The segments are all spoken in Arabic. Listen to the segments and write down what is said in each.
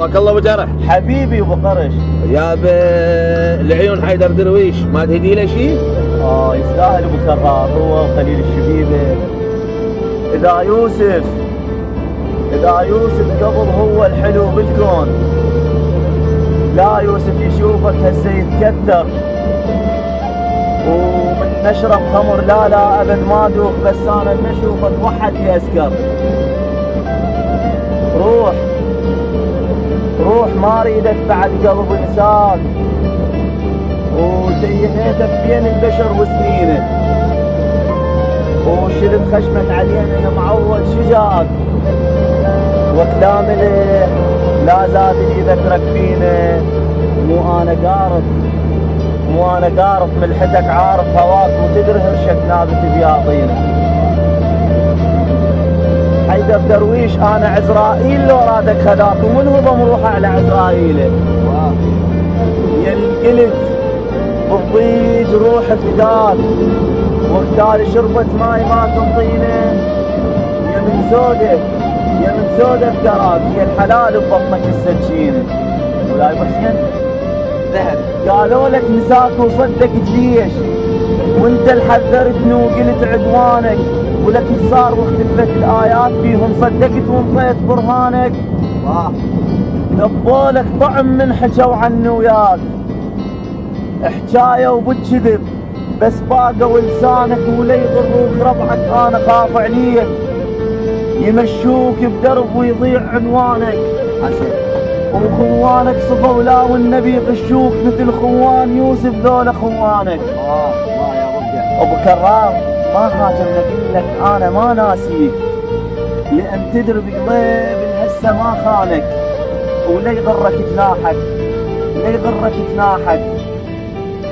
حياك الله ابو جرح. حبيبي ابو قرش. يا العيون حيدر درويش ما تهدي له شيء؟ يستاهل ابو كرار، هو وخليل الشبيبه. اذا يوسف قبل هو الحلو بالكون، لا يوسف يشوفك هسه يتكتر، ومن نشرب خمر لا ابد ما ادوخ، بس انا من اشوفك وحد يسكر. روح ما اريدك بعد قلب انساك، وتيهيتك بين البشر وسنينه، وشلت خشمك علينا يا معود شجاك، وكلام له لا زاد لي ذكرك فينا. مو انا قارب ملحتك عارف هواك، وتدري هرشك نابت بياطينا. حيدر درويش انا عزرائيل لو رادك خذاك، ومن هو بمروح على عزرائيله. يا القلت بالضيج روح فداك، وقتال شربت ماي ما تنطينا. يا من سودة بقراك، يا الحلال ببطنك السكينه. وياي ابو حسين ذهب قالوا لك نساك وصدقت ليش، وانت اللي حذرتني وقلت عدوانك، ولك صار واختلفت الايات فيهم صدقت وانطيت برهانك. دبولك طعم من حكوا عني وياك، حكايه وبالكذب بس باقوا لسانك، ولا يضروك ربعك انا خاف عليك. يمشوك بدرب ويضيع عنوانك، وخوانك صفوا لا والنبي غشوك، مثل خوان يوسف ذولا خوانك. يا ابو كرار ما خاجم اقول لك انا ما ناسيك، لان تدري بقليب هسه ما خانك، ولا يغرك جناحك.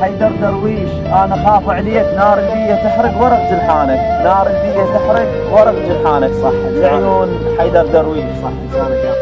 حيدر درويش انا خاف عليك، نار البيه تحرق ورق جلحانك. صح العيون حيدر درويش. صح لسانك يا